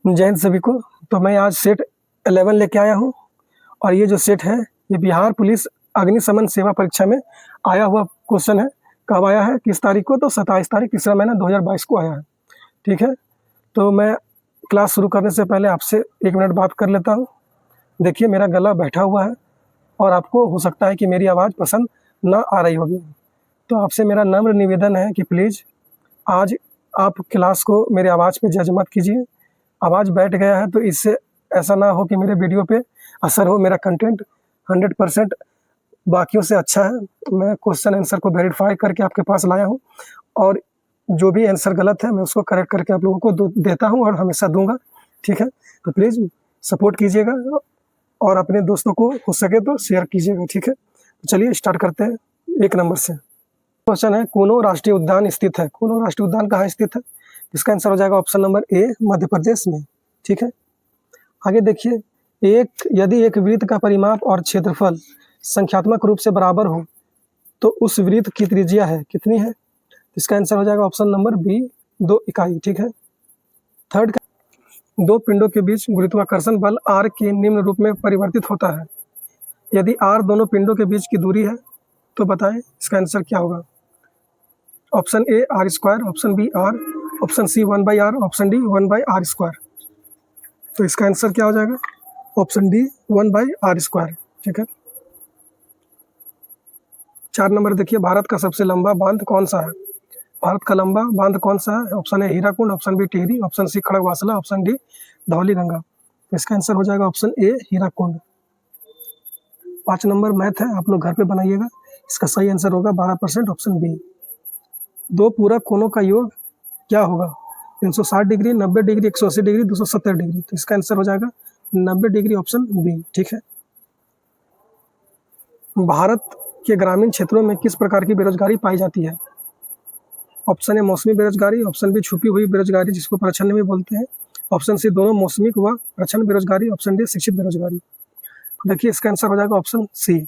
जय हिंद सभी को। तो मैं आज सेट 11 लेके आया हूँ और ये जो सेट है ये बिहार पुलिस अग्निशमन सेवा परीक्षा में आया हुआ क्वेश्चन है। कब आया है, किस तारीख को? तो 27 तारीख तीसरा महीना 2022 को आया है। ठीक है, तो मैं क्लास शुरू करने से पहले आपसे 1 मिनट बात कर लेता हूँ। देखिए मेरा गला बैठा हुआ है और आपको हो सकता है कि मेरी आवाज़ पसंद ना आ रही होगी, तो आपसे मेरा नम्र निवेदन है कि प्लीज़ आज आप क्लास को मेरे आवाज़ पे जज मत कीजिए। आवाज़ बैठ गया है तो इससे ऐसा ना हो कि मेरे वीडियो पे असर हो। मेरा कंटेंट 100% बाकियों से अच्छा है। मैं क्वेश्चन आंसर को वेरीफाई करके आपके पास लाया हूँ और जो भी आंसर गलत है मैं उसको करेक्ट करके आप लोगों को देता हूँ और हमेशा दूंगा। ठीक है, तो प्लीज़ सपोर्ट कीजिएगा और अपने दोस्तों को हो सके तो शेयर कीजिएगा। ठीक है, तो चलिए स्टार्ट करते हैं 1 नंबर से। क्वेश्चन है, कूनो राष्ट्रीय उद्यान स्थित है। कूनो राष्ट्रीय उद्यान कहाँ स्थित है? इसका आंसर हो जाएगा ऑप्शन नंबर ए, मध्य प्रदेश में। ठीक है, आगे देखिए, यदि एक वृत्त का परिमाप और क्षेत्रफल संख्यात्मक रूप से बराबर हो तो उस वृत्त की त्रिज्या है कितनी है? इसका आंसर हो जाएगा ऑप्शन नंबर बी, 2 इकाई। ठीक है, थर्ड, 2 पिंडों के बीच गुरुत्वाकर्षण बल आर के निम्न रूप में परिवर्तित होता है। यदि आर दोनों पिंडों के बीच की दूरी है तो बताएं इसका आंसर क्या होगा? Option A r square, option B r, option C 1/r, option D 1/r²। तो इसका आंसर क्या हो जाएगा? Option D 1/r²। ठीक है, 4 नंबर देखिए, भारत का सबसे लंबा बांध कौन सा है? भारत का लंबा बांध कौन सा है? Option A Hirakud, option B Tehri, option C Khadakwasla, option D Dhauliganga. तो इसका आंसर हो जाएगा option A Hirakud. 5 number math है, आप लोग घर पे बनाइएगा। इसका सही आंसर होगा 12%, ऑप्शन बी। 2 पूरक कोणों का योग क्या होगा? 360 डिग्री, 90 डिग्री, 180 डिग्री, 270 डिग्री। तो इसका आंसर हो जाएगा 90 डिग्री, ऑप्शन बी। ठीक है, भारत के ग्रामीण क्षेत्रों में किस प्रकार की बेरोजगारी पाई जाती है? ऑप्शन ए मौसमी बेरोजगारी, ऑप्शन बी छुपी हुई बेरोजगारी जिसको प्रच्छन्न भी बोलते हैं, ऑप्शन सी दोनों मौसमिक व प्रच्छन्न बेरोजगारी, ऑप्शन डी शिक्षित बेरोजगारी। देखिए इसका आंसर हो जाएगा ऑप्शन सी,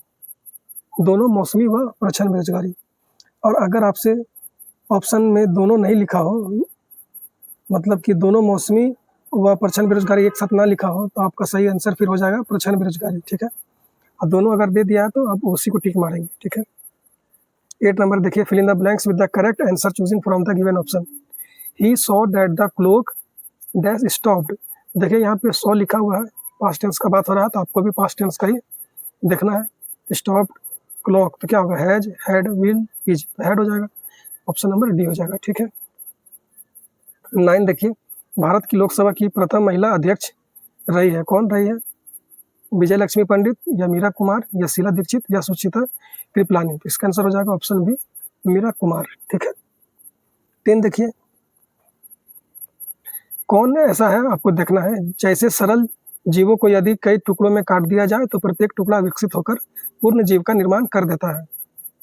दोनों मौसमी व प्रच्छन्न बेरोजगारी। और अगर आपसे ऑप्शन में दोनों नहीं लिखा हो, मतलब कि दोनों मौसमी व प्रच्छन्न बेरोजगारी एक साथ ना लिखा हो, तो आपका सही आंसर फिर हो जाएगा प्रच्छन्न बेरोजगारी। ठीक है, और दोनों अगर दे दिया है तो आप उसी को टिक मारेंगे। ठीक है, 8 नंबर देखिए, fill in the blanks with the correct answer choosing from the given option. He saw that the clock dash stopped. देखिए यहाँ पे सॉ लिखा हुआ है, पास्ट टेंस का बात हो रहा है तो आपको भी पास्ट टेंस का ही देखना है। स्टॉप्ड क्लॉक तो क्या होगा? Has, had, will, is. Had हो जाएगा, ऑप्शन नंबर डी हो जाएगा। ठीक है, 9 देखिए, भारत की लोकसभा की प्रथम महिला अध्यक्ष रही है, कौन रही है? विजय लक्ष्मी पंडित या मीरा कुमार या शीला दीक्षित या सुचिता कृपलानी। तो इसका आंसर हो जाएगा ऑप्शन बी, मीरा कुमार। ठीक है, 10 देखिए, कौन ऐसा है आपको देखना है, जैसे सरल जीवों को यदि कई टुकड़ों में काट दिया जाए तो प्रत्येक टुकड़ा विकसित होकर पूर्ण जीव का निर्माण कर देता है।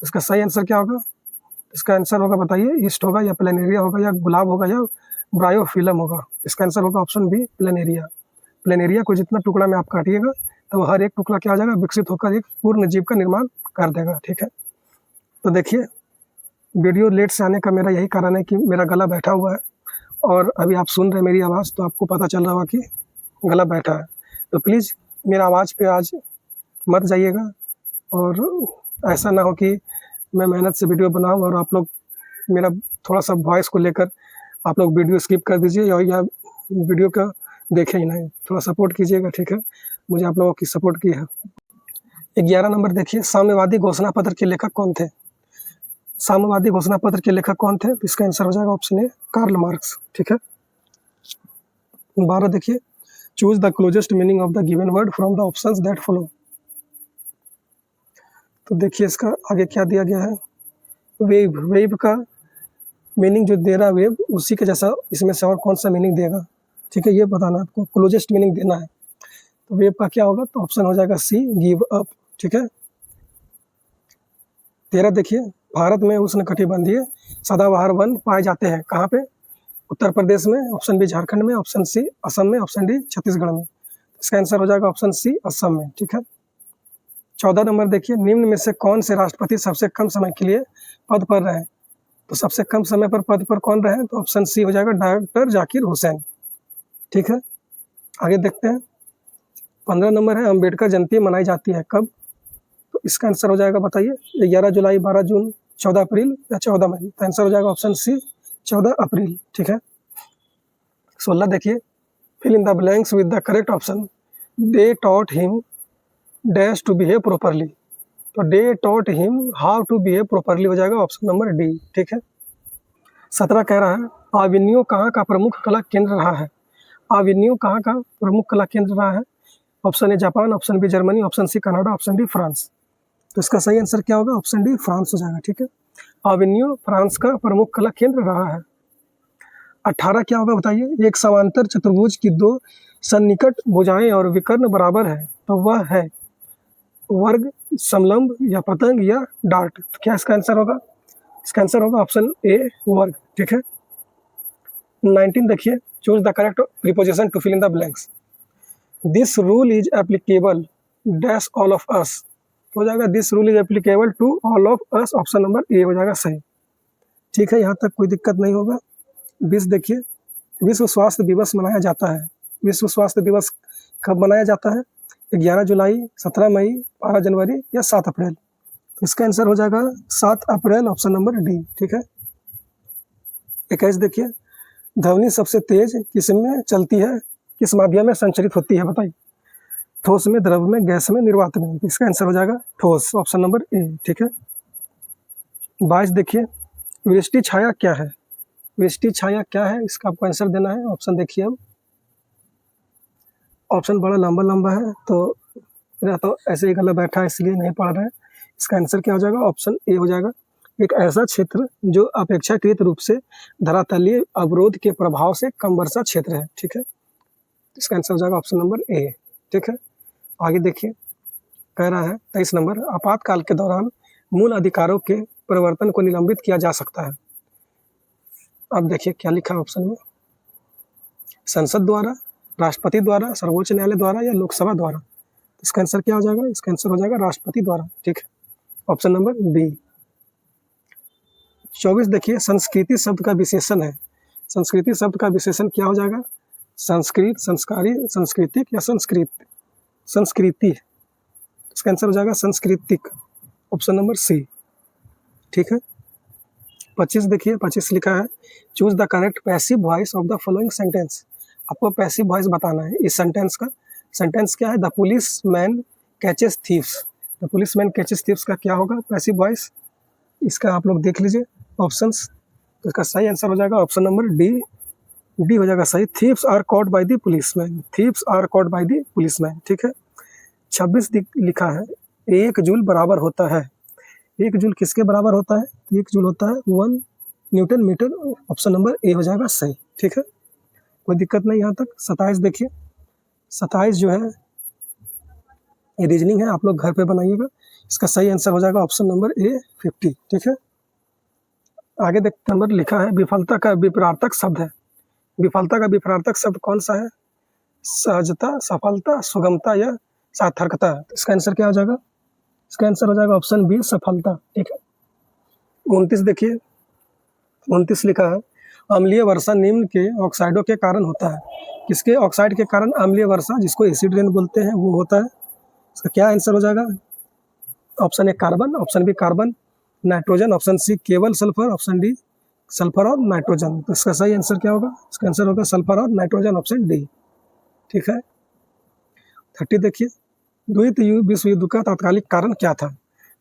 इसका सही आंसर क्या होगा? इसका आंसर होगा, बताइए, ईस्ट होगा या प्लेनेरिया होगा या गुलाब होगा या ब्रायोफिलम होगा। इसका आंसर होगा ऑप्शन बी, प्लेनेरिया। प्लेनेरिया को जितना टुकड़ा में आप काटिएगा तो हर एक टुकड़ा क्या हो जाएगा? विकसित होकर एक पूर्ण जीव का निर्माण कर देगा। ठीक है, तो देखिए वीडियो लेट से आने का मेरा यही कारण है कि मेरा गला बैठा हुआ है और अभी आप सुन रहे हैं मेरी आवाज़ तो आपको पता चल रहा होगा कि गला बैठा है। तो प्लीज़ मेरा आवाज़ पे आज मत जाइएगा और ऐसा ना हो कि मैं मेहनत से वीडियो बनाऊं और आप लोग मेरा थोड़ा सा वॉइस को लेकर आप लोग वीडियो स्किप कर दीजिए या वीडियो का देखें ही नहीं। थोड़ा सपोर्ट कीजिएगा। ठीक है, मुझे आप लोगों की सपोर्ट की है। 11 नंबर देखिए, साम्यवादी घोषणा पत्र के लेखक कौन थे? साम्यवादी घोषणा पत्र के लेखक कौन थे? इसका आंसर हो जाएगा ऑप्शन ए, कार्ल मार्क्स। ठीक है, 12 देखिए, choose the closest meaning of the given word from the options that follow. तो देखिए इसका आगे क्या दिया गया है, वेव। वेव का मीनिंग जो दे रहा है वेव, उसी के जैसा इसमें से और कौन सा मीनिंग देगा? ठीक है, ये बताना आपको, क्लोजेस्ट मीनिंग देना है। तो वेव का क्या होगा? तो ऑप्शन हो जाएगा सी, गिव अप। ठीक है, 13 देखिए, भारत में उष्णकटिबंधीय सदाबहार वन पाए जाते हैं, कहाँ पे? उत्तर प्रदेश में, ऑप्शन बी झारखंड में, ऑप्शन सी असम में, ऑप्शन डी छत्तीसगढ़ में। इसका आंसर हो जाएगा ऑप्शन सी, असम में। ठीक है, 14 नंबर देखिए, निम्न में से कौन से राष्ट्रपति सबसे कम समय के लिए पद पर रहे? तो सबसे कम समय पर पद पर कौन रहे? तो ऑप्शन सी हो जाएगा डॉक्टर जाकिर हुसैन। ठीक है, आगे देखते हैं। 15 नंबर है, अम्बेडकर जयंती मनाई जाती है कब? तो इसका आंसर हो जाएगा, बताइए, 11 जुलाई, 12 जून, 14 अप्रैल या 14 मई। तो आंसर हो जाएगा ऑप्शन सी, 14 अप्रैल। ठीक है। 16 देखिए, fill in the blanks with the correct option. They taught him dash to behave properly. तो they taught him how to behave properly हो जाएगा ऑप्शन नंबर डी। ठीक है। 17 कह रहा है, आविन्यो कहाँ का प्रमुख कला केंद्र रहा है? आविन्यो कहाँ का प्रमुख कला केंद्र रहा है? Option A Japan, option B Germany, option C Canada, option D France. तो इसका सही आंसर क्या होगा? ऑप्शन डी फ्रांस हो जाएगा। ठीक है। आविन्यो फ्रांस का प्रमुख कला केंद्र रहा है। 18 क्या होगा बताइए? एक समांतर चतुर्भुज की दो सन्निकट भुजाएं और विकर्ण बराबर है, तो वह है वर्ग, समलंब या पतंग या डार्ट। तो क्या इसका आंसर होगा? इसका आंसर होगा ऑप्शन ए, वर्ग। ठीक है। 19 देखिए, choose the correct preposition to fill in the blanks. This rule is applicable dash all of us. हो जाएगा this rule is applicable to all of us, option number A हो जाएगा सही। ठीक है, यहाँ तक कोई दिक्कत नहीं होगा। 20 देखिए, विश्व स्वास्थ्य दिवस मनाया जाता है। विश्व स्वास्थ्य दिवस कब मनाया जाता है? 11 जुलाई, 17 मई, 12 जनवरी या 7 अप्रैल। तो इसका आंसर हो जाएगा 7 अप्रैल, ऑप्शन नंबर डी। ठीक है। 21 देखिए, ध्वनि सबसे तेज किस में चलती है, किस माध्यम में संचरित होती है? बताइए, ठोस में, द्रव में, गैस में, निर्वात में। इसका आंसर हो जाएगा ठोस, ऑप्शन नंबर ए। ठीक है। 22 देखिए, वृष्टि छाया क्या है? वृष्टि छाया क्या है, इसका आपको आंसर देना है। ऑप्शन देखिए, अब ऑप्शन बड़ा लंबा लंबा है, तो मेरा तो ऐसे ही गला बैठा है, इसलिए नहीं पढ़ रहे हैं। इसका आंसर क्या हो जाएगा? ऑप्शन ए हो जाएगा। एक ऐसा क्षेत्र जो अपेक्षाकृत रूप से धरातलीय अवरोध के प्रभाव से कम वर्षा क्षेत्र है। ठीक है। इसका आंसर हो जाएगा ऑप्शन नंबर ए। ठीक है। आगे देखिए, कह रहा है 23 नंबर, आपातकाल के दौरान मूल अधिकारों के परिवर्तन को निलंबित किया जा सकता है। अब देखिए क्या लिखा है ऑप्शन में, संसद द्वारा, राष्ट्रपति द्वारा, सर्वोच्च न्यायालय द्वारा या लोकसभा द्वारा। इसका आंसर क्या हो जाएगा? इसका आंसर हो जाएगा राष्ट्रपति द्वारा। ठीक है, ऑप्शन नंबर बी। 24 देखिए, संस्कृति शब्द का विशेषण है। संस्कृति शब्द का विशेषण क्या हो जाएगा? संस्कृत, संस्कारी, सांस्कृतिक या संस्कृत? संस्कृति। इसका आंसर हो जाएगा सांस्कृतिक, ऑप्शन नंबर सी। ठीक है। 25 देखिए, 25 लिखा है, choose the correct passive voice of the following sentence. आपको पैसिव वॉइस बताना है इस सेंटेंस का। सेंटेंस क्या है? The police man catches thieves. The police man catches thieves का क्या होगा पैसिव वॉइस? इसका आप लोग देख लीजिए ऑप्शंस। तो इसका सही आंसर हो जाएगा ऑप्शन नंबर डी। डी हो जाएगा सही। Thieves are caught by the policeman. Thieves are caught by the policeman. ठीक है। 26 लिखा है, 1 जूल बराबर होता है। 1 जूल किसके बराबर होता है? 1 जूल होता है 1 newton metre, option number A हो जाएगा सही। ठीक है, कोई दिक्कत नहीं यहाँ तक। 27 देखिए, 27 जो है ये रीजनिंग है, आप लोग घर पे बनाइएगा। इसका सही आंसर हो जाएगा ऑप्शन नंबर ए 50। ठीक है। आगे देखते नंबर लिखा है, विफलता का विपरार्थक शब्द है। विफलता का विपरार्थक शब्द कौन सा है? सहजता, सफलता, सुगमता या सार्थकता। तो इसका आंसर क्या हो जाएगा? इसका आंसर हो जाएगा ऑप्शन बी, सफलता। ठीक है। 29 देखिए, 29 लिखा है, अम्लीय वर्षा निम्न के ऑक्साइडों के कारण होता है। किसके ऑक्साइड के कारण अम्लीय वर्षा, जिसको एसिड रेन बोलते हैं, वो होता है। इसका क्या आंसर हो जाएगा? Option A carbon, option B carbon, nitrogen, option C केवल सल्फर, ऑप्शन डी सल्फर और नाइट्रोजन। तो इसका सही आंसर क्या होगा? इसका आंसर होगा सल्फर और नाइट्रोजन, ऑप्शन डी। ठीक है। 30 देखिए, द्वितीय विश्व युद्ध का तात्कालिक कारण क्या था?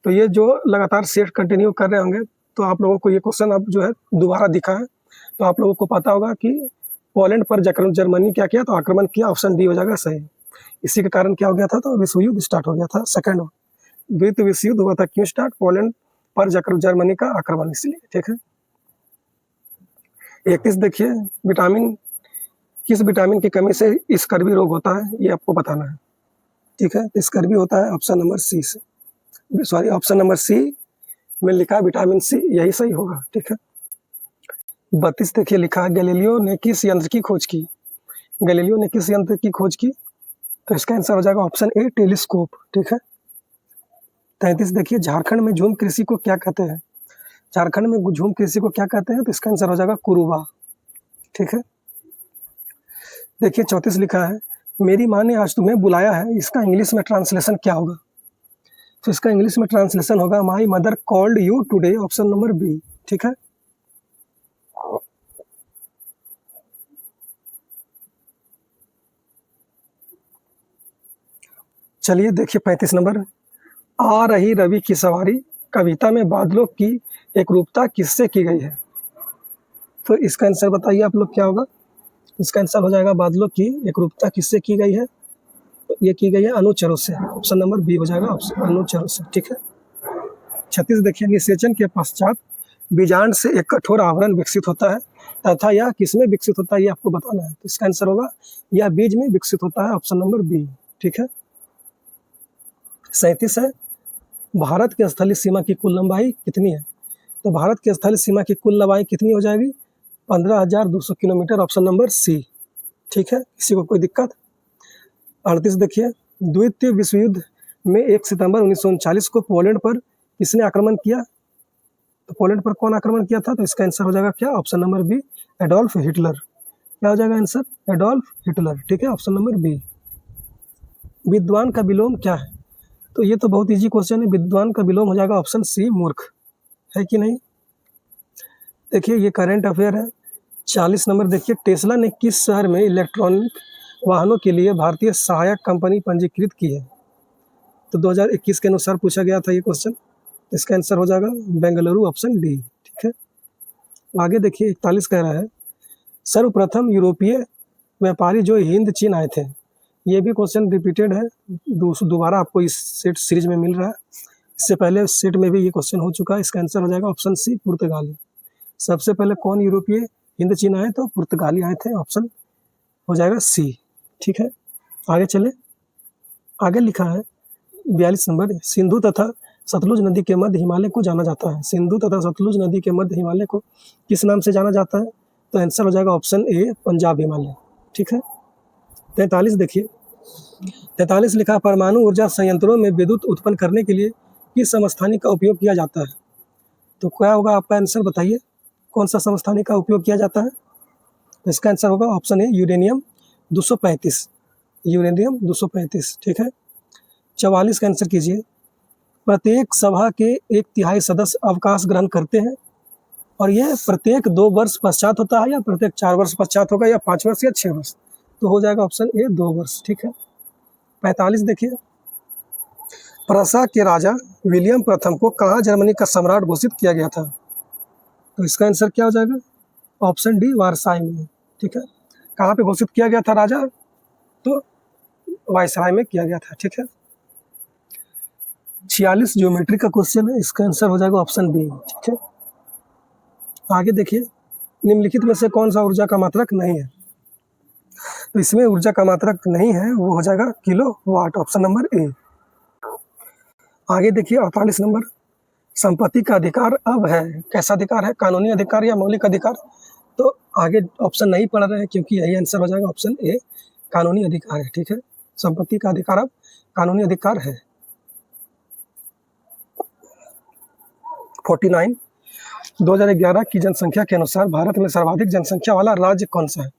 तो ये जो लगातार सेट कंटिन्यू कर रहे होंगे तो आप लोगों को ये क्वेश्चन अब जो है दोबारा दिखा है, तो आप लोगों को पता होगा कि पोलैंड पर जर्मनी क्या किया? तो आक्रमण किया, ऑप्शन डी हो जाएगा सही। इसी के कारण क्या हो गया था? तो विश्व युद्ध स्टार्ट हो गया था, सेकेंड द्वितीय विश्व युद्ध हुआ था। क्यों स्टार्ट? पोलैंड पर जर्मनी का आक्रमण, इसलिए। ठीक है। 31 देखिए, विटामिन, किस विटामिन की कमी से स्कर्वी रोग होता है? ये आपको बताना है। ठीक है, स्कर्वी होता है ऑप्शन नंबर सी से, सॉरी ऑप्शन नंबर सी में लिखा है विटामिन सी, यही सही होगा। ठीक है। 32 देखिए, लिखा है, गैलीलियो ने किस यंत्र की खोज की? गैलीलियो ने किस यंत्र की खोज की? तो इसका आंसर हो जाएगा ऑप्शन ए, टेलीस्कोप। ठीक है। 33 देखिए, झारखंड में झूम कृषि को क्या कहते हैं? झारखंड में झूम कृषि को क्या कहते हैं? तो इसका आंसर हो जाएगा कुरुबा। ठीक है। देखिए 34 लिखा है, मेरी माँ ने आज तुम्हें बुलाया है, इसका इंग्लिश में ट्रांसलेशन क्या होगा? तो इसका इंग्लिश में ट्रांसलेशन होगा my mother called you today, option number B. ठीक है, चलिए देखिए 35 नंबर। आ रही रवि की सवारी कविता में बादलों की एकरूपता किससे की गई है? तो इसका आंसर बताइए आप लोग क्या होगा? इसका आंसर हो जाएगा बादलों की एकरूपता किससे की गई है? तो ये की गई है अनुचरों से, ऑप्शन नंबर बी हो जाएगा, ऑप्शन अनुचरों से। ठीक है, 36 देखिए, निषेचन के पश्चात बीजांड से एक कठोर आवरण विकसित होता है तथा यह किसमें विकसित होता है ये आपको बताना है। तो इसका आंसर होगा यह बीज में विकसित होता है, ऑप्शन नंबर बी। ठीक है, 37 है, भारत की स्थलीय सीमा की कुल लंबाई कितनी है? तो भारत की स्थलीय सीमा की कुल लंबाई कितनी हो जाएगी? 15,200 किलोमीटर, ऑप्शन नंबर सी। ठीक है, किसी को कोई दिक्कत? 38 देखिए, द्वितीय विश्व युद्ध में 1 सितंबर 1939 को पोलैंड पर किसने आक्रमण किया? तो पोलैंड पर कौन आक्रमण किया था? तो इसका आंसर हो जाएगा क्या? Option number B, Adolf Hitler. क्या हो जाएगा आंसर? Adolf Hitler. ठीक है, ऑप्शन नंबर बी। विद्वान का विलोम क्या है? तो ये तो बहुत इजी क्वेश्चन है, विद्वान का विलोम हो जाएगा ऑप्शन सी, मूर्ख। है कि नहीं? देखिए ये करंट अफेयर है। 40 नंबर देखिए, टेस्ला ने किस शहर में इलेक्ट्रॉनिक वाहनों के लिए भारतीय सहायक कंपनी पंजीकृत की है? तो 2021 के अनुसार पूछा गया था ये क्वेश्चन। इसका आंसर हो जाएगा बेंगलुरु, ऑप्शन डी। ठीक है, आगे देखिए 41 कह रहा है, सर्वप्रथम यूरोपीय व्यापारी जो हिंद चीन आए थे। ये भी क्वेश्चन रिपीटेड है, दोबारा आपको इस सेट सीरीज में मिल रहा है। इससे पहले सेट में भी ये क्वेश्चन हो चुका है। इसका आंसर हो जाएगा ऑप्शन सी, पुर्तगाली। सबसे पहले कौन यूरोपीय हिंद चीन आए? तो पुर्तगाली आए थे, ऑप्शन हो जाएगा सी। ठीक है, आगे चले। आगे लिखा है 42 नंबर, सिंधु तथा सतलुज नदी के मध्य हिमालय को जाना जाता है। सिंधु तथा सतलुज नदी के मध्य हिमालय को किस नाम से जाना जाता है? तो आंसर हो जाएगा ऑप्शन ए, पंजाब हिमालय। ठीक है, 43 देखिए, 43 लिखा, परमाणु ऊर्जा संयंत्रों में विद्युत उत्पन्न करने के लिए किस समस्थानिक का उपयोग किया जाता है? तो क्या होगा आपका आंसर बताइए, कौन सा समस्थानिक का उपयोग किया जाता है? तो इसका आंसर होगा ऑप्शन ए, यूरेनियम 235। यूरेनियम 235। ठीक है, 44 का आंसर कीजिए, प्रत्येक सभा के 1/3 सदस्य अवकाश ग्रहण करते हैं और यह प्रत्येक 2 वर्ष पश्चात होता है या प्रत्येक 4 वर्ष पश्चात होगा या 5 वर्ष या 6 वर्ष? तो हो जाएगा ऑप्शन ए, 2 वर्ष। ठीक है, 45 देखिए, प्रसा के राजा विलियम प्रथम को कहाँ जर्मनी का सम्राट घोषित किया गया था? तो इसका आंसर क्या हो जाएगा? ऑप्शन डी, वारसाई में। ठीक है, कहाँ पे घोषित किया गया था राजा? तो वायसराय में किया गया था। ठीक है, 46 ज्योमेट्री का क्वेश्चन है, इसका आंसर हो जाएगा ऑप्शन बी। ठीक है, आगे देखिए, निम्नलिखित में से कौन सा ऊर्जा का मात्रक नहीं है? तो इसमें ऊर्जा का मात्रक नहीं है, वो हो जाएगा kilowatt, option number A. आगे देखिए 48 नंबर, संपत्ति का अधिकार अब है, कैसा अधिकार है? कानूनी अधिकार या मौलिक अधिकार? तो आगे ऑप्शन नहीं पढ़ रहे हैं क्योंकि यही आंसर हो जाएगा ऑप्शन ए, कानूनी अधिकार है। ठीक है, संपत्ति का अधिकार अब कानूनी अधिकार है। 49, 2011 की जनसंख्या के अनुसार भारत में सर्वाधिक जनसंख्या वाला राज्य कौन सा है?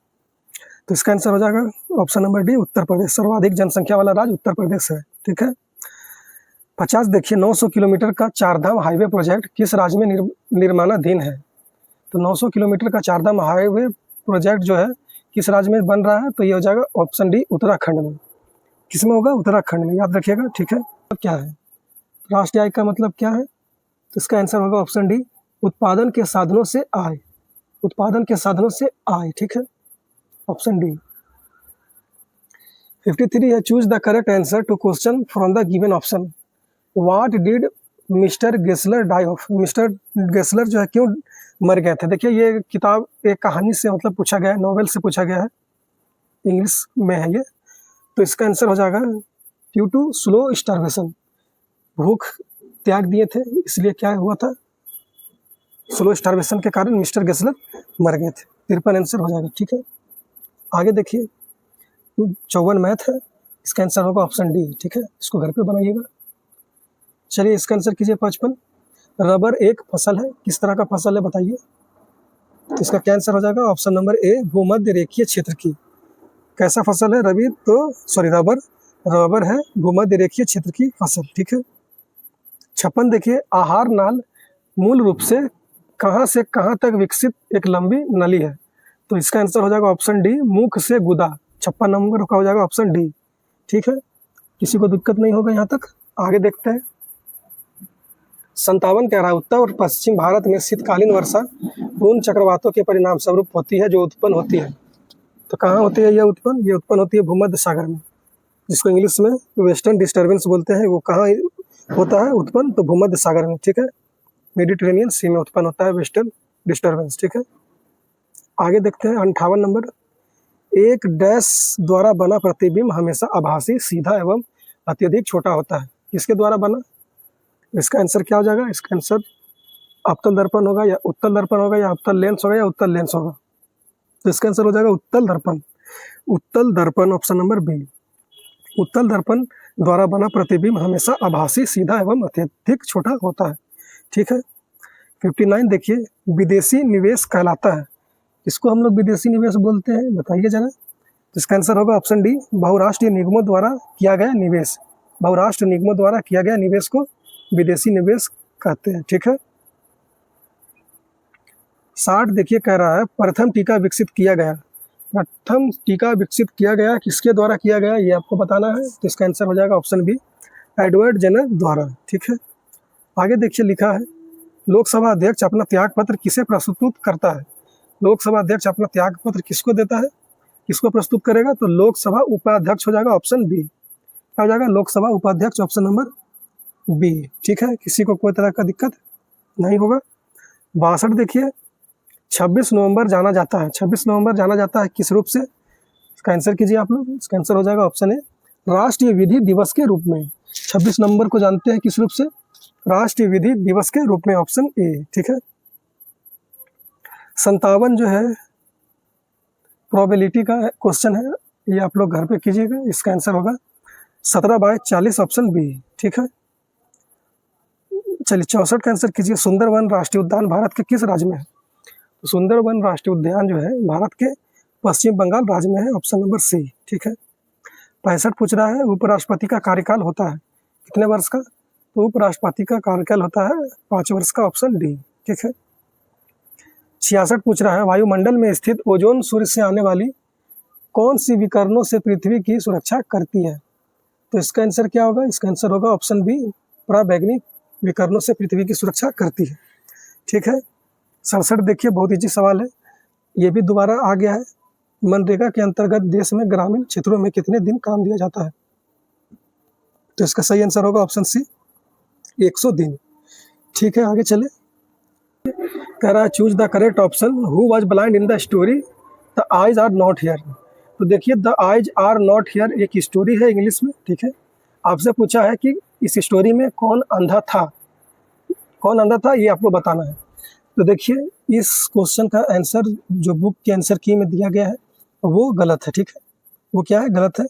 तो इसका आंसर हो जाएगा option number D, Uttar Pradesh. सर्वाधिक जनसंख्या वाला राज्य उत्तर प्रदेश है। ठीक है, 50 देखिए, 900 किलोमीटर का चारधाम हाईवे प्रोजेक्ट किस राज्य में निर्माणाधीन है? तो 900 किलोमीटर का चारधाम हाईवे प्रोजेक्ट जो है किस राज्य में बन रहा है? तो ये हो जाएगा ऑप्शन डी, उत्तराखंड में। किस में होगा? उत्तराखंड में, याद रखिएगा। ठीक है, तो क्या है राष्ट्रीय आय का मतलब क्या है? तो इसका आंसर होगा ऑप्शन डी, उत्पादन के साधनों से आय। उत्पादन के साधनों से आय। ठीक है, ऑप्शन डी। 53 है, choose the correct answer to question from the given option. What did Mister Gessler die of? Mister Gessler जो है क्यों मर गए थे? देखिए ये किताब एक कहानी से मतलब पूछा गया है, नॉवेल से पूछा गया है, इंग्लिश में है ये। तो इसका आंसर हो जाएगा ड्यू टू स्लो स्टार्वेशन। भूख त्याग दिए थे, इसलिए क्या हुआ था? स्लो स्टार्वेशन के कारण मिस्टर गेसलर मर गए थे। 53 आंसर हो जाएगा। ठीक है, आगे देखिए 54 मैथ है, इसका आंसर होगा ऑप्शन डी। ठीक है, इसको घर पे बनाइएगा। चलिए इसका आंसर कीजिए 55, रबर एक फसल है, किस तरह का फसल है बताइए? तो इसका क्या आंसर हो जाएगा? ऑप्शन नंबर ए, भूमध्य रेखीय क्षेत्र की। कैसा फसल है? रबी तो सॉरी रबर, रबर है भूमध्य रेखीय क्षेत्र की फसल, ठीक है। 56 देखिए, आहार नाल मूल रूप से कहाँ तक विकसित एक लंबी नली है। तो इसका आंसर हो जाएगा ऑप्शन डी, मुख से गुदा। 56 नंबर का हो जाएगा ऑप्शन डी, ठीक है। किसी को दिक्कत नहीं होगा यहाँ तक। आगे देखते हैं। 57 कह रहा है, उत्तर और पश्चिम भारत में शीतकालीन वर्षा पूर्ण चक्रवातों के परिणाम स्वरूप होती है जो उत्पन्न होती है। तो कहाँ होती है ये उत्पन्न? ये उत्पन्न होती है भूमध्य सागर में, जिसको इंग्लिश में वेस्टर्न डिस्टर्बेंस बोलते हैं। वो कहाँ होता है उत्पन्न? तो भूमध्य सागर में, ठीक है। मेडिटेरेनियन सी में उत्पन्न होता है वेस्टर्न डिस्टर्बेंस, ठीक है। आगे देखते हैं 58 नंबर। एक डैश द्वारा बना प्रतिबिंब हमेशा आभासी, सीधा एवं अत्यधिक छोटा होता है। किसके द्वारा बना? इसका आंसर क्या हो जाएगा? इसका आंसर अवतल दर्पण होगा, या उत्तल दर्पण होगा, या अवतल लेंस होगा, या उत्तल लेंस होगा। तो इसका आंसर हो जाएगा उत्तल दर्पण। उत्तल दर्पण ऑप्शन नंबर बी। उत्तल दर्पण द्वारा बना प्रतिबिंब हमेशा आभासी, सीधा एवं अत्यधिक छोटा होता है, ठीक है। 59 देखिए, विदेशी निवेश कहलाता है। इसको हम लोग विदेशी निवेश बोलते हैं, बताइए जरा। इसका आंसर होगा ऑप्शन डी, बहुराष्ट्रीय निगमों द्वारा किया गया निवेश। बहुराष्ट्रीय निगमों द्वारा किया गया निवेश को विदेशी निवेश कहते हैं, ठीक है। 60 देखिए, कह रहा है प्रथम टीका विकसित किया गया। प्रथम टीका विकसित किया गया किसके द्वारा किया गया, ये आपको बताना है। तो इसका आंसर हो जाएगा ऑप्शन बी, एडवर्ड जेनर द्वारा, ठीक है। आगे देखिए, लिखा है लोकसभा अध्यक्ष अपना त्याग पत्र किसे प्रस्तुत करता है। लोकसभा अध्यक्ष अपना त्याग पत्र किसको देता है, किसको प्रस्तुत करेगा? तो लोकसभा उपाध्यक्ष हो जाएगा ऑप्शन बी। क्या हो जाएगा? लोकसभा उपाध्यक्ष ऑप्शन नंबर बी, ठीक है। किसी को कोई तरह का दिक्कत नहीं होगा। 62 देखिए, 26 नवंबर जाना जाता है। 26 नवंबर जाना जाता है किस रूप से? इसका आंसर कीजिए आप लोग। इसका आंसर हो जाएगा ऑप्शन ए, राष्ट्रीय विधि दिवस के रूप में। 26 नवंबर को जानते हैं किस रूप से? राष्ट्रीय विधि दिवस के रूप में, ऑप्शन ए, ठीक है। 57 जो है प्रोबेबिलिटी का क्वेश्चन है, ये आप लोग घर पे कीजिएगा। इसका आंसर होगा 17/40 ऑप्शन बी, ठीक है। चलिए 64 का आंसर कीजिए, सुंदरवन राष्ट्रीय उद्यान भारत के किस राज्य में है? तो सुंदरवन राष्ट्रीय उद्यान जो है भारत के पश्चिम बंगाल राज्य में है, ऑप्शन नंबर सी, ठीक है। 65 पूछ रहा है उपराष्ट्रपति का कार्यकाल होता है कितने वर्ष का? तो उपराष्ट्रपति का कार्यकाल होता है 5 वर्ष का, ऑप्शन डी, ठीक है। 66 पूछ रहा है वायुमंडल में स्थित ओजोन सूर्य से आने वाली कौन सी विकिरणों से पृथ्वी की सुरक्षा करती है? तो इसका आंसर क्या होगा? इसका आंसर होगा ऑप्शन बी, पराबैंगनी विकिरणों से पृथ्वी की सुरक्षा करती है, ठीक है। 67 देखिए, बहुत ईजी सवाल है, ये भी दोबारा आ गया है। मनरेगा के अंतर्गत देश में ग्रामीण क्षेत्रों में कितने दिन काम दिया जाता है? तो इसका सही आंसर होगा ऑप्शन सी, 100 दिन, ठीक है। आगे चले, कह रहा है choose the correct option, who was blind in the story the eyes are not here. तो देखिए, the eyes are not here एक स्टोरी है इंग्लिश में, ठीक है। आपसे पूछा है कि इस स्टोरी में कौन अंधा था, कौन अंधा था, ये आपको बताना है। तो देखिए, इस क्वेश्चन का आंसर जो बुक के आंसर की में दिया गया है वो गलत है, ठीक है। वो क्या है? गलत है।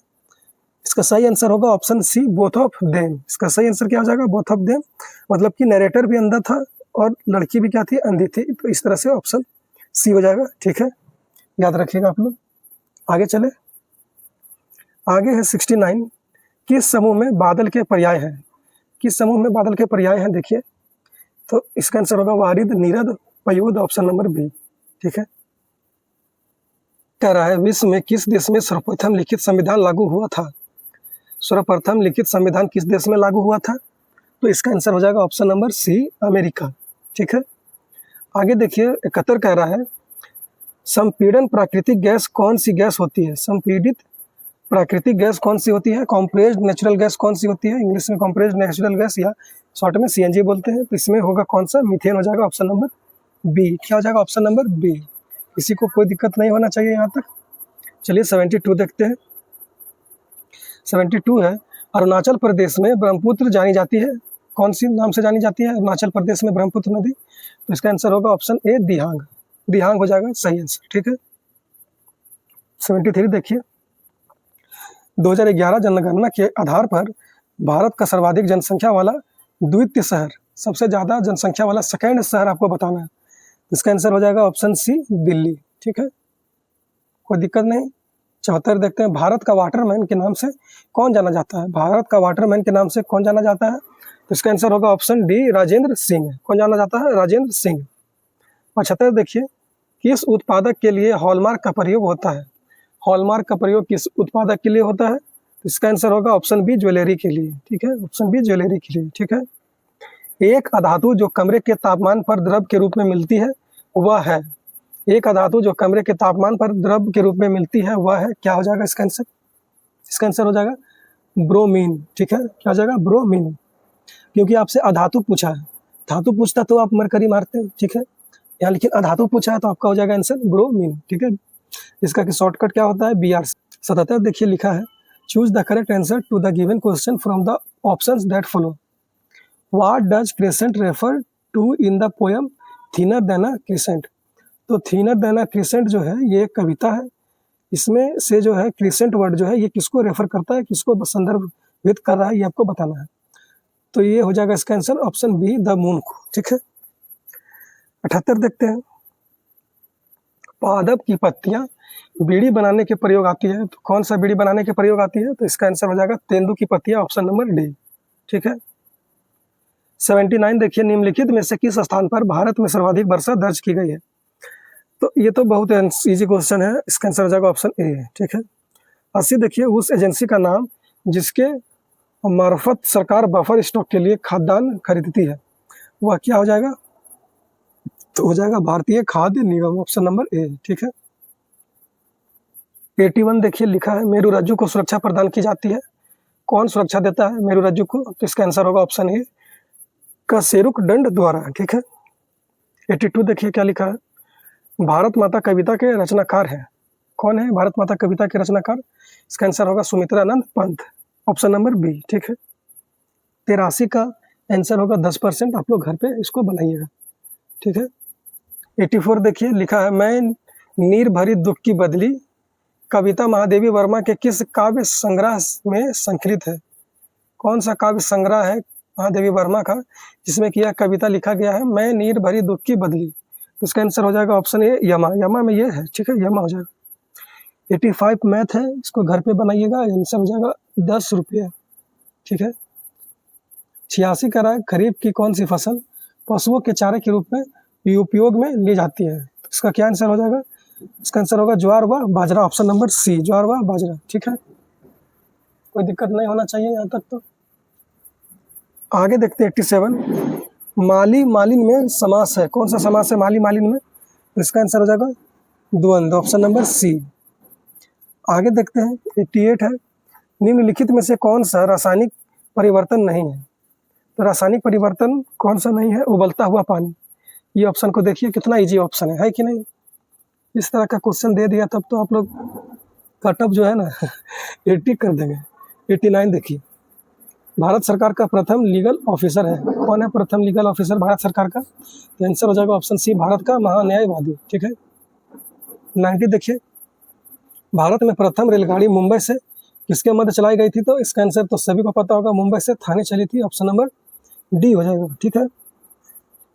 इसका सही आंसर होगा option C, both of them. इसका सही आंसर क्या हो जाएगा? बोथ ऑफ देम, मतलब कि नरेटर भी अंधा था और लड़की भी क्या थी? अंधी थी। तो इस तरह से ऑप्शन सी हो जाएगा, ठीक है। याद रखिएगा आप लोग। आगे चले, आगे है 69, किस समूह में बादल के पर्याय हैं? किस समूह में बादल के पर्याय हैं? देखिए, तो इसका आंसर होगा वारिद, नीरद, पयोद, ऑप्शन नंबर बी, ठीक है। कह रहा है विश्व में किस देश में सर्वप्रथम लिखित संविधान लागू हुआ था? सर्वप्रथम लिखित संविधान किस देश में लागू हुआ था? तो इसका आंसर हो जाएगा ऑप्शन नंबर सी, अमेरिका, ठीक है। आगे देखिए, 71 कह रहा है संपीड़न प्राकृतिक गैस कौन सी गैस होती है? संपीड़ित प्राकृतिक गैस कौन सी होती है? कॉम्प्रेस्ड नेचुरल गैस कौन सी होती है? इंग्लिश में कॉम्प्रेस्ड नेचुरल गैस या शॉर्ट में सीएनजी बोलते हैं। तो इसमें होगा कौन सा? मीथेन हो जाएगा, ऑप्शन नंबर बी। क्या हो जाएगा? Option number B. किसी को कोई दिक्कत नहीं होना चाहिए यहाँ तक। चलिए 72 देखते हैं। 72 है, अरुणाचल प्रदेश में ब्रह्मपुत्र जानी जाती है, कौन सी नाम से जानी जाती है अरुणाचल प्रदेश में ब्रह्मपुत्र नदी? तो इसका आंसर होगा ऑप्शन ए, दिहांग। दिहांग हो जाएगा सही आंसर, ठीक है। 73 देखिए, 2011 जनगणना के आधार पर भारत का सर्वाधिक जनसंख्या वाला द्वितीय शहर, सबसे ज़्यादा जनसंख्या वाला सेकेंड शहर आपको बताना है। इसका आंसर हो जाएगा ऑप्शन सी, दिल्ली, ठीक है। कोई दिक्कत नहीं। 74 देखते हैं, भारत का वाटरमैन के नाम से कौन जाना जाता है? भारत का वाटरमैन के नाम से कौन जाना जाता है? तो इसका आंसर होगा ऑप्शन डी, राजेंद्र सिंह। कौन जाना जाता है? राजेंद्र सिंह। 75 देखिए, किस उत्पादक के लिए हॉलमार्क का प्रयोग होता है? हॉलमार्क का प्रयोग किस उत्पादक के लिए होता है? तो इसका आंसर होगा ऑप्शन बी, ज्वेलरी के लिए। ठीक है, ऑप्शन बी, ज्वेलरी के लिए। ठीक है। एक अधातु जो कमरे के तापमान पर द्रव के रूप में मिलती है वह है, एक अधातु जो कमरे के तापमान पर द्रव के रूप में मिलती है वह है, क्या हो जाएगा इसका आंसर? इसका आंसर हो जाएगा ब्रोमीन। ठीक है, क्या हो जाएगा? ब्रोमीन। क्योंकि आपसे अधातु पूछा है, धातु पूछता तो आप मरकरी मारते हैं। ठीक है, यहाँ लेकिन अधातु पूछा है तो आपका हो जाएगा आंसर ब्रोमीन। ठीक है, इसका शॉर्टकट क्या होता है? BR। 77 देखिए लिखा है, choose the correct answer to the given question from the options that follow. What does crescent refer to in the poem thinner than a crescent? तो थिनर देन अ क्रिसेंट जो है ये एक कविता है, इसमें से जो है क्रिसेंट वर्ड जो है ये किसको रेफर करता है, किसको संदर्भित कर रहा है, ये आपको बताना है। तो ये हो जाएगा इसका answer option B, the moon को। ठीक है। 78 देखते हैं, पादप की पत्तियां बीड़ी बनाने के प्रयोग आती है, तो कौन सा बीड़ी बनाने के प्रयोग आती है? तो इसका आंसर हो जाएगा तेंदू की पत्तियां, ऑप्शन नंबर डी। ठीक है। 79 देखिए, निम्नलिखित में से किस स्थान पर भारत में सर्वाधिक वर्षा दर्ज की गई है? तो ये तो बहुत इजी क्वेश्चन है, इसका आंसर हो जाएगा ऑप्शन ए। ठीक है। 80 देखिए, उस एजेंसी का नाम जिसके मार्फत सरकार बफर स्टॉक के लिए खाद्यान्न खरीदती है वह क्या हो जाएगा? तो हो जाएगा भारतीय खाद्य निगम, ऑप्शन नंबर ए। ठीक है। 81 देखिए लिखा है, मेरू रज्जु को सुरक्षा प्रदान की जाती है, कौन सुरक्षा देता है मेरू रज्जु को? तो इसका आंसर होगा ऑप्शन ए, कशेरुक दंड द्वारा। ठीक है। 82 देखिए क्या लिखा है, भारत माता कविता के रचनाकार है, कौन है भारत माता कविता के रचनाकार? इसका आंसर होगा Sumitranand Pant, option number B. ठीक है। 83 का आंसर होगा 10%, आप लोग घर पे इसको बनाइएगा। ठीक है। 84 देखिए लिखा है, मैं नीर भरी दुख की बदली कविता महादेवी वर्मा के किस काव्य संग्रह में संकलित है? कौन सा काव्य संग्रह है महादेवी वर्मा का जिसमें कि यह कविता लिखा गया है, मैं नीर भरी दुख की बदली? तो इसका आंसर हो जाएगा ऑप्शन ए, यमा। यमा में ये है। ठीक है, यमा हो जाएगा। 85 मैथ है, इसको घर पे बनाइएगा, आंसर हो जाएगा 10 रुपये। ठीक है। 86 का है, खरीफ की कौन सी फसल पशुओं के चारे के रूप में उपयोग में ली जाती है? तो इसका क्या आंसर हो जाएगा? इसका आंसर होगा ज्वार व बाजरा, ऑप्शन नंबर सी, ज्वार व बाजरा। ठीक है, कोई दिक्कत नहीं होना चाहिए यहाँ तक। तो आगे देखते हैं 87, माली मालिन में समास है, कौन सा समास है माली मालिन में? तो इसका आंसर हो जाएगा द्वंद्व, ऑप्शन नंबर सी। आगे देखते हैं 88 है, निम्नलिखित में से कौन सा रासायनिक परिवर्तन नहीं है? तो रासायनिक परिवर्तन कौन सा नहीं है? उबलता हुआ पानी। ये ऑप्शन को देखिए कितना इजी ऑप्शन है कि नहीं? इस तरह का क्वेश्चन दे दिया तब तो आप लोग कटअप जो है ना 80 कर देंगे। 89 देखिए, भारत सरकार का प्रथम लीगल ऑफिसर है, कौन है प्रथम लीगल ऑफिसर भारत सरकार का? तो आंसर हो जाएगा ऑप्शन सी, भारत का महान्यायवादी। ठीक है। 90 देखिए, भारत में प्रथम रेलगाड़ी मुंबई से किसके मध्य चलाई गई थी? तो इसका आंसर तो सभी को पता होगा, मुंबई से थाने चली थी, ऑप्शन नंबर डी हो जाएगा। ठीक है।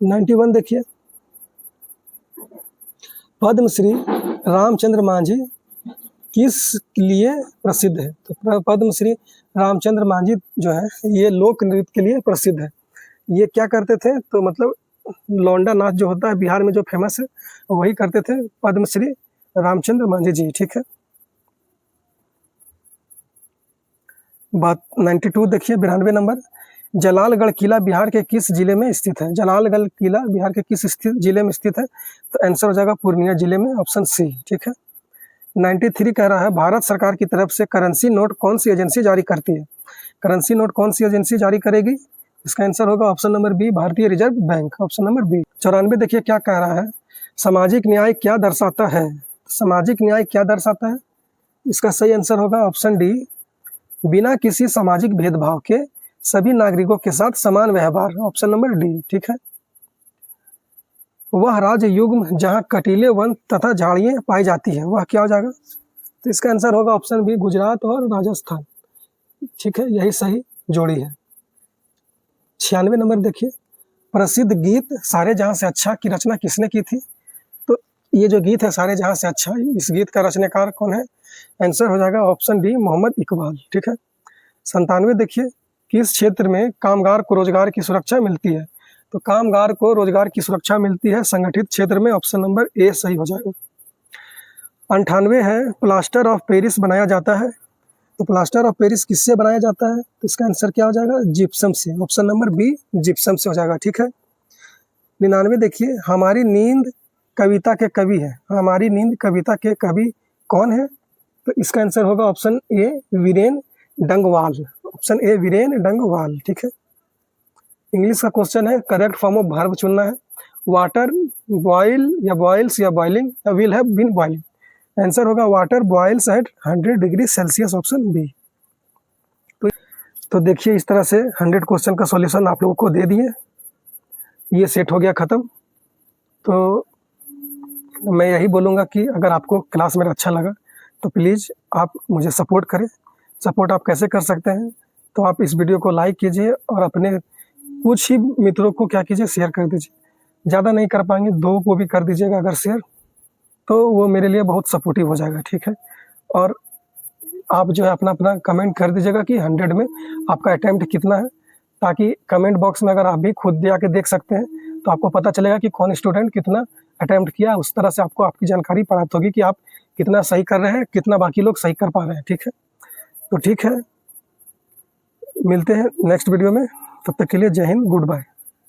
91 देखिए, पद्मश्री रामचंद्र मांझी किस लिए प्रसिद्ध है? तो पद्मश्री रामचंद्र मांझी जो है ये लोक नृत्य के लिए प्रसिद्ध है। ये क्या करते थे? तो मतलब लौंडा नाच जो होता है बिहार में जो फेमस है वही करते थे पद्मश्री रामचंद्र मांझी जी। ठीक है। बात 92 देखिए, 92 नंबर, जलालगढ़ किला बिहार के किस जिले में स्थित है? जलालगढ़ किला बिहार के किस जिले में स्थित है? तो आंसर हो जाएगा पूर्णिया जिले में, ऑप्शन सी। ठीक है। 93 कह रहा है, भारत सरकार की तरफ से करेंसी नोट कौन सी एजेंसी जारी करती है? करेंसी नोट कौन सी एजेंसी जारी करेगी? इसका आंसर होगा ऑप्शन नंबर बी, भारतीय reserve bank, option number B. 94 देखिए क्या कह रहा है, सामाजिक न्याय क्या दर्शाता है? सामाजिक न्याय क्या दर्शाता है? इसका सही आंसर होगा ऑप्शन डी, बिना किसी सामाजिक भेदभाव के सभी नागरिकों के साथ समान व्यवहार, ऑप्शन नंबर डी। ठीक है। वह राज्य युग्म जहां कटीले वन तथा झाड़ियां पाई जाती है वह क्या हो जाएगा? तो इसका आंसर होगा ऑप्शन बी, गुजरात और राजस्थान। ठीक है, यही सही जोड़ी है। 96 नंबर देखिए, प्रसिद्ध गीत सारे जहां से अच्छा की रचना किसने की थी? तो ये जो गीत है सारे जहां से अच्छा, इस गीत का रचनाकार कौन है? आंसर हो जाएगा ऑप्शन डी मोहम्मद इकबाल। ठीक है। 97 देखिए, किस क्षेत्र में कामगार को रोजगार की सुरक्षा मिलती है? तो कामगार को रोजगार की सुरक्षा मिलती है संगठित क्षेत्र में, ऑप्शन नंबर ए सही हो जाएगा। 98 है, प्लास्टर ऑफ पेरिस बनाया जाता है। तो प्लास्टर ऑफ पेरिस किससे बनाया जाता है? तो इसका आंसर क्या हो जाएगा? जिप्सम से, ऑप्शन नंबर बी जिप्सम से हो जाएगा। ठीक है। 99 देखिए, हमारी नींद कविता के कवि है। हमारी नींद कविता के कवि कौन है? तो इसका आंसर होगा option A Viren Dangwal, option A Viren Dangwal. ठीक है। इंग्लिश का क्वेश्चन है, करेक्ट फॉर्म ऑफ वर्ब चुनना है। वाटर बॉयल या बॉयल्स या बॉइलिंग या will have been boiling. Answer होगा water boils at 100 degree Celsius, option B. तो देखिए, इस तरह से 100 क्वेश्चन का सॉल्यूशन आप लोगों को दे दिए। ये सेट हो गया ख़त्म। तो मैं यही बोलूँगा कि अगर आपको क्लास मेरा अच्छा लगा तो प्लीज़ आप मुझे सपोर्ट करें। सपोर्ट आप कैसे कर सकते हैं? तो आप इस वीडियो को लाइक कीजिए और अपने कुछ ही मित्रों को क्या कीजिए, शेयर कर दीजिए। ज़्यादा नहीं कर पाएंगे, 2 को भी कर दीजिएगा अगर शेयर, तो वो मेरे लिए बहुत सपोर्टिव हो जाएगा। ठीक है। और आप जो है अपना अपना कमेंट कर दीजिएगा कि 100 में आपका अटैम्प्ट कितना है, ताकि कमेंट बॉक्स में अगर आप भी खुद जाके देख सकते हैं तो आपको पता चलेगा कि कौन स्टूडेंट कितना अटैम्प्ट किया। उस तरह से आपको आपकी जानकारी प्राप्त होगी कि आप कितना सही कर रहे हैं, कितना बाकी लोग सही कर पा रहे हैं। ठीक है। तो ठीक है, मिलते हैं नेक्स्ट वीडियो में। तब तक के लिए जय हिंद, गुड बाय।